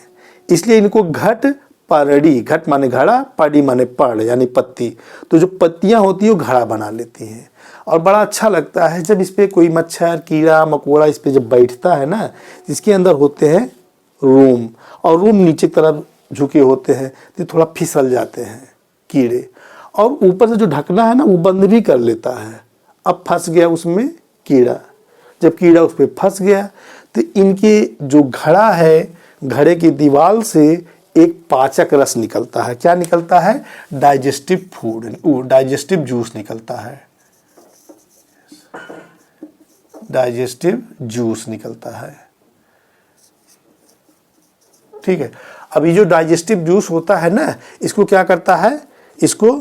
इसलिए इनको घट परड़ी, घट माने घड़ा, पड़ी माने पड़ यानी पत्ती। तो जो पत्तियां होती है वो घड़ा बना लेती हैं और बड़ा अच्छा लगता है जब इस पे कोई मच्छर कीड़ा मकोड़ा इस पे जब बैठता है ना, जिसके अंदर होते हैं रूम, और रूम नीचे की तरफ झुके होते हैं तो थोड़ा फिसल जाते हैं कीड़े, और ऊपर से जो ढकना है ना वो बंद भी कर लेता है। अब फंस गया उसमें कीड़ा, जब कीड़ा उस पर फंस गया तो इनके जो घड़ा है, घड़े की दीवार से एक पाचक रस निकलता है। क्या निकलता है, डाइजेस्टिव फूड, डाइजेस्टिव जूस निकलता है, डाइजेस्टिव जूस निकलता है, ठीक है। अब ये जो डाइजेस्टिव जूस होता है ना, इसको क्या करता है, इसको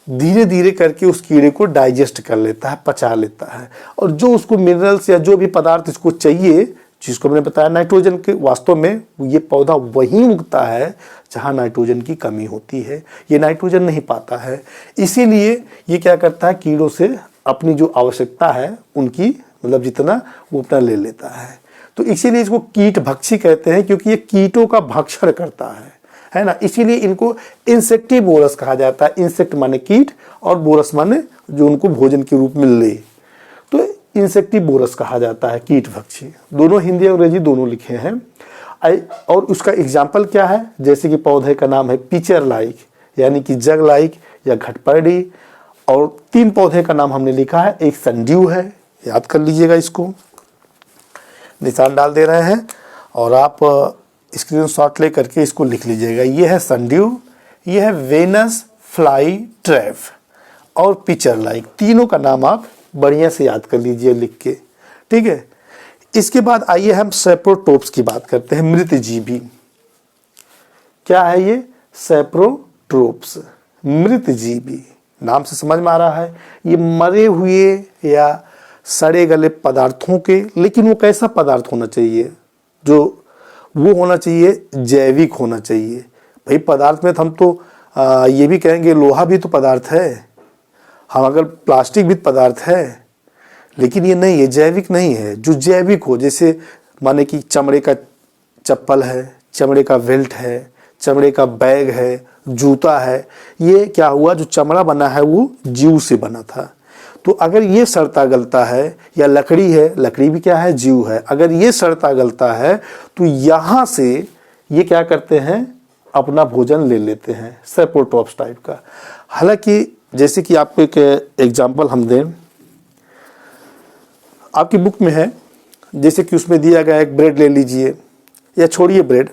धीरे धीरे करके उस कीड़े को डाइजेस्ट कर लेता है, पचा लेता है, और जो उसको मिनरल्स या जो भी पदार्थ इसको चाहिए, जिसको मैंने बताया नाइट्रोजन के, वास्तव में ये पौधा वहीं उगता है जहाँ नाइट्रोजन की कमी होती है, ये नाइट्रोजन नहीं पाता है। इसीलिए ये क्या करता है, कीड़ों से अपनी जो आवश्यकता है उनकी, मतलब जितना वो उतना ले लेता है। तो इसीलिए इसको कीट भक्षी कहते हैं, क्योंकि ये कीटों का भक्षण करता है ना। इसीलिए इनको इंसेक्टिवोरस कहा जाता है। इंसेक्ट माने कीट और बोरस माने जो उनको भोजन के रूप में ले, तो इंसेक्टिवोरस कहा जाता है, कीट भक्षी। दोनों हिंदी और अंग्रेजी दोनों लिखे हैं। और उसका एग्जाम्पल क्या है, जैसे कि पौधे का नाम है पिचर लाइक यानी कि जग लाइक या घटपर्डी, और 3 पौधे का नाम हमने लिखा है। एक संड्यू है, याद कर लीजिएगा, इसको निशान डाल दे रहे हैं और आप स्क्रीनशॉट ले करके इसको लिख लीजिएगा। ये है संड्यू, ये है वेनस फ्लाई ट्रैप और पिचर लाइक। तीनों का नाम आप बढ़िया से याद कर लीजिए लिख के, ठीक है। इसके बाद आइए हम सैप्रोट्रोप्स की बात करते हैं, मृतजीवी। क्या है ये, सैप्रोट्रोप्स, मृतजीवी। नाम से समझ में आ रहा है ये मरे हुए या सड़े गले पदार्थों के, लेकिन वो कैसा पदार्थ होना चाहिए, जो वो होना चाहिए जैविक होना चाहिए। भाई पदार्थ में हम तो ये भी कहेंगे लोहा भी तो पदार्थ है, हम अगर प्लास्टिक भी पदार्थ है, लेकिन ये नहीं है, जैविक नहीं है। जो जैविक हो, जैसे माने कि चमड़े का चप्पल है, चमड़े का बेल्ट है, चमड़े का बैग है, जूता है, ये क्या हुआ, जो चमड़ा बना है वो जीव से बना था। तो अगर ये सड़ता गलता है, या लकड़ी है, लकड़ी भी क्या है, जीव है, अगर ये सड़ता गलता है तो यहाँ से ये क्या करते हैं, अपना भोजन ले लेते हैं, सैप्रोट्रोप्स टाइप का। हालांकि जैसे कि आपको एक एग्जाम्पल हम दें, आपकी बुक में है, जैसे कि उसमें दिया गया एक ब्रेड ले लीजिए, या छोड़िए ब्रेड,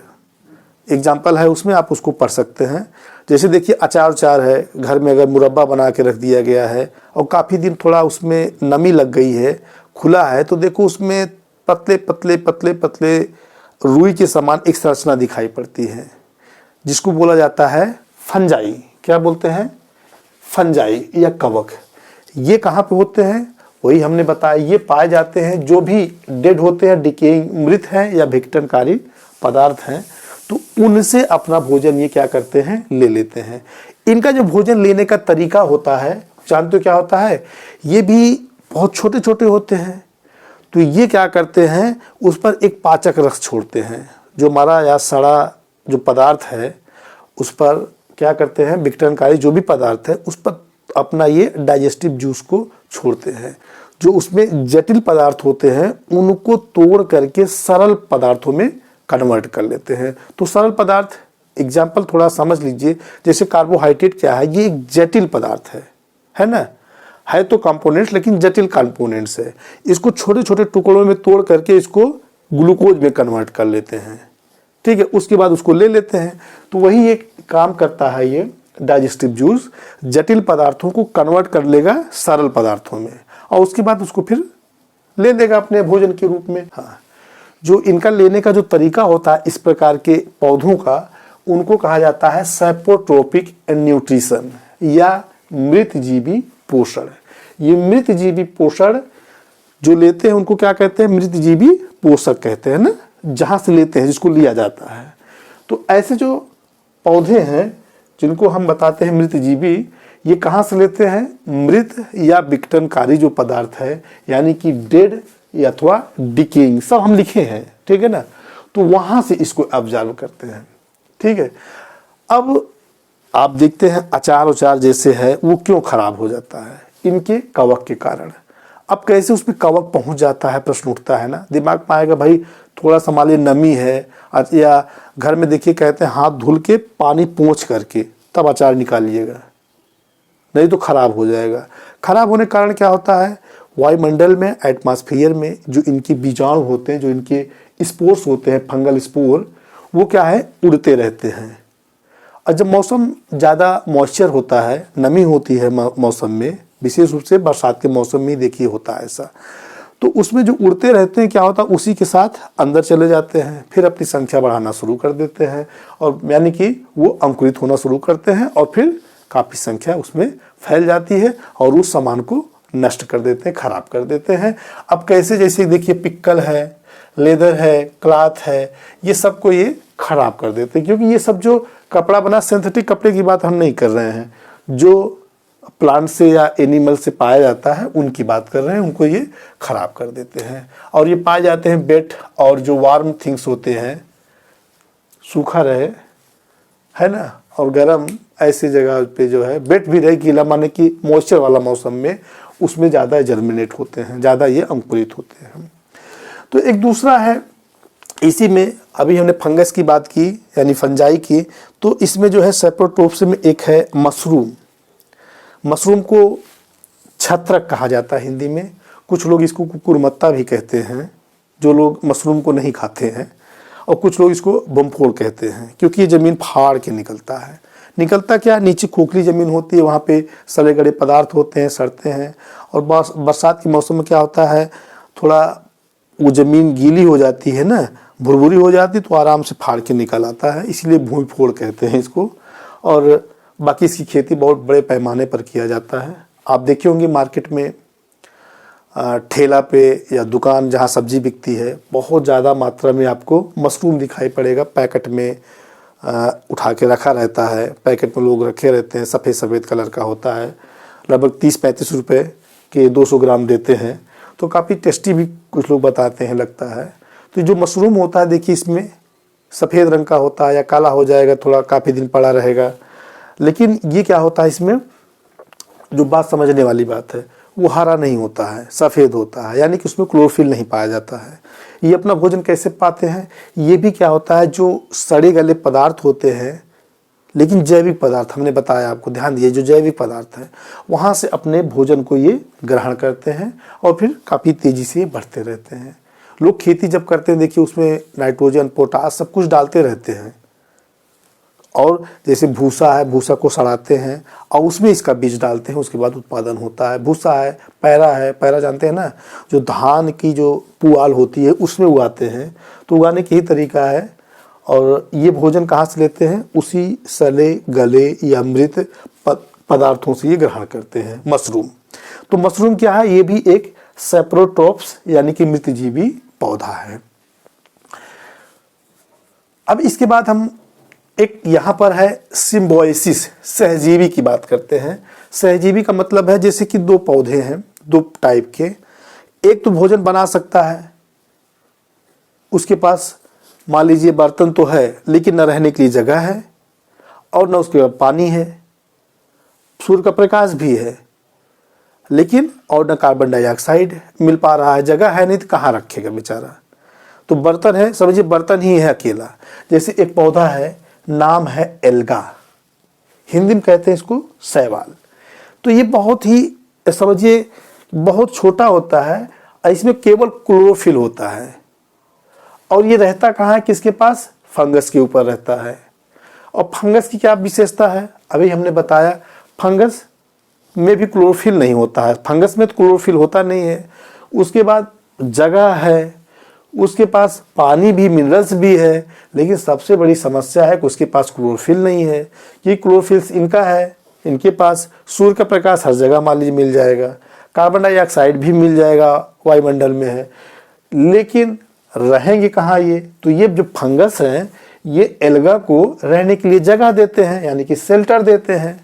एग्जाम्पल है उसमें, आप उसको पढ़ सकते हैं। जैसे देखिए अचार है, घर में अगर मुरब्बा बना के रख दिया गया है और काफ़ी दिन थोड़ा उसमें नमी लग गई है, खुला है, तो देखो उसमें पतले पतले पतले पतले रुई के समान एक संरचना दिखाई पड़ती है, जिसको बोला जाता है फंजाई। क्या बोलते हैं, फंजाई या कवक। ये कहाँ पे होते हैं, वही हमने बताया, ये पाए जाते हैं जो भी डेड होते हैं, डिकेइंग मृत हैं या विघटनकारी पदार्थ हैं, तो उनसे अपना भोजन ये क्या करते हैं, ले लेते हैं। इनका जो भोजन लेने का तरीका होता है, जानते हो क्या होता है, ये भी बहुत छोटे छोटे होते हैं। तो ये क्या करते हैं, उस पर एक पाचक रस छोड़ते हैं, जो मरा या सड़ा जो पदार्थ है उस पर क्या करते हैं, विघटनकारी जो भी पदार्थ है उस पर अपना ये डाइजेस्टिव जूस को छोड़ते हैं। जो उसमें जटिल पदार्थ होते हैं उनको तोड़ करके सरल पदार्थों में कन्वर्ट कर लेते हैं। तो सरल पदार्थ एग्जाम्पल थोड़ा समझ लीजिए, जैसे कार्बोहाइड्रेट क्या है, ये एक जटिल पदार्थ है ना, है तो कंपोनेंट्स लेकिन जटिल कंपोनेंट्स है। इसको छोटे छोटे टुकड़ों में तोड़ करके इसको ग्लूकोज में कन्वर्ट कर लेते हैं, ठीक है, उसके बाद उसको ले लेते हैं। तो वही एक काम करता है ये डाइजेस्टिव जूस, जटिल पदार्थों को कन्वर्ट कर लेगा सरल पदार्थों में और उसके बाद उसको फिर ले लेगा अपने भोजन के रूप में। हाँ, जो इनका लेने का जो तरीका होता है इस प्रकार के पौधों का, उनको कहा जाता है सैपोट्रोपिक न्यूट्रिशन या मृतजीवी पोषण। ये मृतजीवी पोषण जो लेते हैं उनको क्या कहते हैं, मृतजीवी पोषक कहते हैं ना, जहां से लेते हैं जिसको लिया जाता है। तो ऐसे जो पौधे हैं जिनको हम बताते हैं मृतजीवी, ये कहाँ से लेते हैं, मृत या विघटनकारी जो पदार्थ है, यानी कि डेड अथवा डिकेइंग, सब हम लिखे हैं, ठीक है ना, तो वहां से इसको ऑब्जर्व करते हैं, ठीक है। अब आप देखते हैं अचार उचार जैसे है वो क्यों खराब हो जाता है, इनके कवक के कारण। अब कैसे उसमें कवक पहुंच जाता है, प्रश्न उठता है ना, दिमाग में आएगा भाई थोड़ा सा मान लीजिए नमी है, या घर में देखिए कहते हैं हाथ धुल के पानी पोंछ करके तब अचार निकालिएगा, नहीं तो खराब हो जाएगा। खराब होने के कारण क्या होता है, वायुमंडल में, एटमॉस्फेयर में जो इनके बीजाणु होते हैं, जो इनके स्पोर्स होते हैं, फंगल स्पोर, वो क्या है, उड़ते रहते हैं। और जब मौसम ज़्यादा मॉइस्चर होता है, नमी होती है मौसम में, विशेष रूप से बरसात के मौसम में देखिए होता है ऐसा, तो उसमें जो उड़ते रहते हैं क्या होता है, उसी के साथ अंदर चले जाते हैं, फिर अपनी संख्या बढ़ाना शुरू कर देते हैं, और यानी कि वो अंकुरित होना शुरू करते हैं और फिर काफ़ी संख्या उसमें फैल जाती है और उस सामान को नष्ट कर देते हैं, खराब कर देते हैं। अब कैसे, जैसे देखिए पिक्कल है, लेदर है, क्लॉथ है, ये सब को ये खराब कर देते हैं, क्योंकि ये सब जो कपड़ा बना, सिंथेटिक कपड़े की बात हम नहीं कर रहे हैं, जो प्लांट से या एनिमल से पाया जाता है उनकी बात कर रहे हैं, उनको ये खराब कर देते हैं। और ये पाए जाते हैं वेट और जो वार्म थिंग्स होते हैं, सूखा रहे, है ना, और गर्म ऐसी जगह पे जो है, वेट भी रहे, गीला माने कि मॉइस्चर वाला मौसम में, उसमें ज़्यादा जर्मिनेट होते हैं, ज़्यादा ये अंकुरित होते हैं। तो एक दूसरा है, इसी में अभी हमने फंगस की बात की यानी फंजाई की, तो इसमें जो है सैप्रोट्रोप्स में एक है मशरूम। मशरूम को छत्रक कहा जाता है हिंदी में, कुछ लोग इसको कुकुरमत्ता भी कहते हैं, जो लोग मशरूम को नहीं खाते हैं, और कुछ लोग इसको बमफोड़ कहते हैं, क्योंकि ये ज़मीन फाड़ के निकलता है। निकलता क्या, नीचे खोखली ज़मीन होती है, वहाँ पे सड़े गड़े पदार्थ होते हैं, सड़ते हैं, और बरसात के मौसम में क्या होता है, थोड़ा वो ज़मीन गीली हो जाती है ना, भुरभुरी हो जाती, तो आराम से फाड़ के निकल आता है, इसलिए भूमि फोड़ कहते हैं इसको। और बाकी इसकी खेती बहुत बड़े पैमाने पर किया जाता है। आप देखे होंगे मार्केट में ठेला पे या दुकान जहाँ सब्जी बिकती है, बहुत ज़्यादा मात्रा में आपको मशरूम दिखाई पड़ेगा, पैकेट में उठा के रखा रहता है, पैकेट में लोग रखे रहते हैं, सफ़ेद सफ़ेद कलर का होता है, लगभग 30-35 रुपये के 200 ग्राम देते हैं, तो काफ़ी टेस्टी भी कुछ लोग बताते हैं, लगता है। तो जो मशरूम होता है देखिए, इसमें सफ़ेद रंग का होता है या काला हो जाएगा, थोड़ा काफ़ी दिन पड़ा रहेगा, लेकिन ये क्या होता है, इसमें जो बात समझने वाली बात है, वो हरा नहीं होता है, सफ़ेद होता है, यानी कि उसमें क्लोरोफिल नहीं पाया जाता है। ये अपना भोजन कैसे पाते हैं, ये भी क्या होता है, जो सड़े गले पदार्थ होते हैं, लेकिन जैविक पदार्थ हमने बताया आपको, ध्यान दिए, जो जैविक पदार्थ है वहाँ से अपने भोजन को ये ग्रहण करते हैं और फिर काफ़ी तेज़ी से बढ़ते रहते हैं। लोग खेती जब करते हैं देखिए, उसमें नाइट्रोजन, पोटास सब कुछ डालते रहते हैं, और जैसे भूसा है, भूसा को सड़ाते हैं और उसमें इसका बीज डालते हैं, उसके बाद उत्पादन होता है। भूसा है, पैरा जानते हैं ना, जो धान की जो पुआल होती है उसमें उगाते हैं, तो उगाने की ही तरीका है। और ये भोजन कहाँ से लेते हैं, उसी सड़े गले या मृत पदार्थों से ये ग्रहण करते हैं, मशरूम। तो मशरूम क्या है, ये भी एक सैप्रोट्रोप्स यानी कि मृतजीवी पौधा है। अब इसके बाद हम एक यहाँ पर है सिम्बायोसिस, सहजीवी की बात करते हैं। सहजीवी का मतलब है जैसे कि दो पौधे हैं, दो टाइप के, एक तो भोजन बना सकता है, उसके पास मान लीजिए बर्तन तो है लेकिन न रहने के लिए जगह है, और न उसके पास पानी है, सूर्य का प्रकाश भी है लेकिन, और न कार्बन डाइऑक्साइड मिल पा रहा है, जगह है नहीं तो कहाँ रखेगा बेचारा। तो बर्तन है, समझिए बर्तन ही है अकेला। जैसे एक पौधा है, नाम है एल्गा, हिंदी में कहते हैं इसको शैवाल। तो ये बहुत ही समझिए बहुत छोटा होता है, इसमें केवल क्लोरोफिल होता है, और ये रहता कहाँ है, किसके पास, फंगस के ऊपर रहता है। और फंगस की क्या विशेषता है, अभी हमने बताया, फंगस में भी क्लोरोफिल नहीं होता है, फंगस में तो क्लोरोफिल होता नहीं है। उसके बाद जगह है, उसके पास पानी भी, मिनरल्स भी है, लेकिन सबसे बड़ी समस्या है कि उसके पास क्लोरोफिल नहीं है। कि क्लोरोफिल इनका है, इनके पास सूर्य का प्रकाश हर जगह मान लीजिए मिल जाएगा, कार्बन डाइऑक्साइड भी मिल जाएगा, वायुमंडल में है, लेकिन रहेंगे कहाँ ये। तो ये जो फंगस हैं ये एल्गा को रहने के लिए जगह देते हैं, यानी कि शेल्टर देते हैं,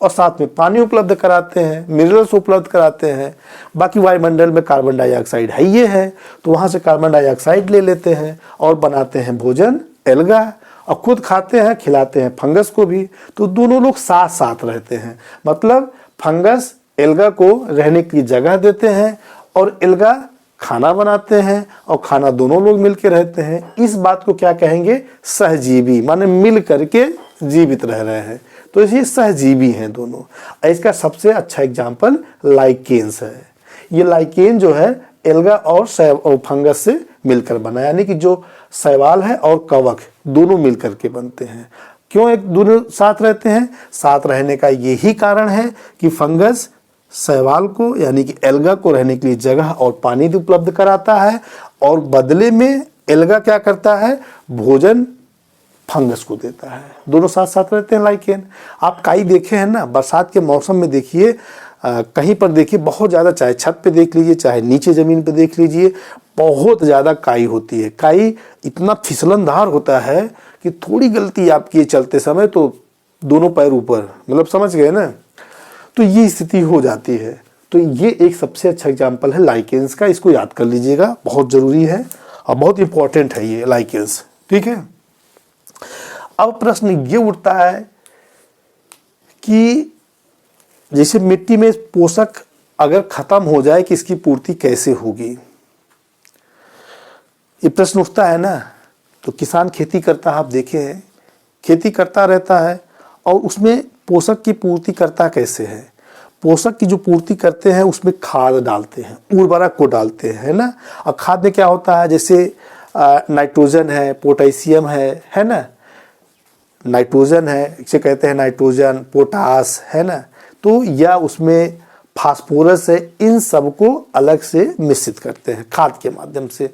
और साथ में पानी उपलब्ध कराते हैं, मिनरल्स उपलब्ध कराते हैं। बाकी वायुमंडल में कार्बन डाइऑक्साइड है ये है, तो वहाँ से कार्बन डाइऑक्साइड ले लेते हैं और बनाते हैं भोजन एल्गा, और खुद खाते हैं, खिलाते हैं फंगस को भी। तो दोनों लोग साथ साथ रहते हैं, मतलब फंगस एल्गा को रहने की जगह देते हैं और एल्गा खाना बनाते हैं, और खाना दोनों लोग मिलकर रहते हैं। इस बात को क्या कहेंगे, सहजीवी, माने मिल करके जीवित रह रहे हैं, तो ये सहजीवी हैं दोनों। इसका सबसे अच्छा एग्जाम्पल लाइकेन्स है। ये लाइकेन जो है एल्गा और फंगस से मिलकर बना, यानी कि जो शैवाल है और कवक दोनों मिलकर के बनते हैं। क्यों एक दोनों साथ रहते हैं, साथ रहने का यही कारण है कि फंगस शैवाल को यानी कि एल्गा को रहने के लिए जगह और पानी भी उपलब्ध कराता है, और बदले में एल्गा क्या करता है, भोजन फंगस को देता है। दोनों साथ साथ रहते हैं लाइकेन। आप काई देखे हैं ना, बरसात के मौसम में देखिए, कहीं पर देखिए बहुत ज़्यादा, चाहे छत पे देख लीजिए चाहे नीचे ज़मीन पे देख लीजिए, बहुत ज़्यादा काई होती है। काई इतना फिसलनदार होता है कि थोड़ी गलती आपकी चलते समय तो दोनों पैर ऊपर, मतलब समझ गए ना, तो ये स्थिति हो जाती है। तो ये एक सबसे अच्छा एग्जाम्पल है लाइकेन्स का, इसको याद कर लीजिएगा, बहुत ज़रूरी है और बहुत इंपॉर्टेंट है ये लाइकेन्स, ठीक है। अब प्रश्न ये उठता है कि जैसे मिट्टी में पोषक अगर खत्म हो जाए कि इसकी पूर्ति कैसे होगी, ये प्रश्न उठता है ना। तो किसान खेती करता है, आप देखे हैं, खेती करता रहता है, और उसमें पोषक की पूर्ति करता कैसे है, पोषक की जो पूर्ति करते हैं उसमें खाद डालते हैं, उर्वरक को डालते हैं, है ना। और खाद में क्या होता है, जैसे नाइट्रोजन है, पोटेशियम है ना, नाइट्रोजन है, इसे कहते हैं नाइट्रोजन, पोटास, है ना, तो या उसमें फास्फोरस है, इन सब को अलग से मिश्रित करते हैं खाद के माध्यम से।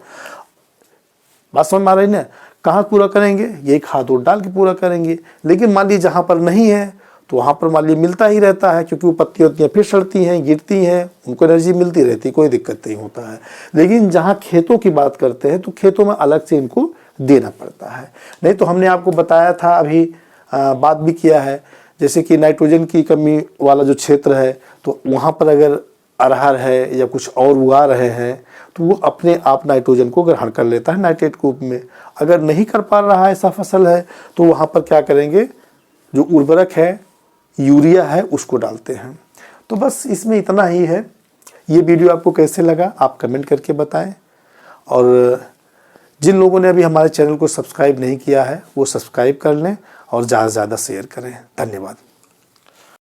बात समझ में आ रही ना, कहाँ पूरा करेंगे, यही खाद और डाल के पूरा करेंगे। लेकिन मान लीजिए जहाँ पर नहीं है तो वहाँ पर मान लीजिए मिलता ही रहता है, क्योंकि वो पत्तियाँ फिर सड़ती हैं, गिरती हैं, उनको एनर्जी मिलती रहती है, कोई दिक्कत नहीं होता है। लेकिन जहाँ खेतों की बात करते हैं तो खेतों में अलग से इनको देना पड़ता है। नहीं तो हमने आपको बताया था, अभी बात भी किया है, जैसे कि नाइट्रोजन की कमी वाला जो क्षेत्र है, तो वहाँ पर अगर अरहर है या कुछ और उगा रहे हैं तो वो अपने आप नाइट्रोजन को ग्रहण कर लेता है नाइट्रेट के रूप में। अगर नहीं कर पा रहा है, ऐसा फसल है, तो वहाँ पर क्या करेंगे, जो उर्वरक है, यूरिया है, उसको डालते हैं। तो बस इसमें इतना ही है। ये वीडियो आपको कैसे लगा आप कमेंट करके बताएं, और जिन लोगों ने अभी हमारे चैनल को सब्सक्राइब नहीं किया है वो सब्सक्राइब कर लें और ज़्यादा से ज़्यादा शेयर करें। धन्यवाद।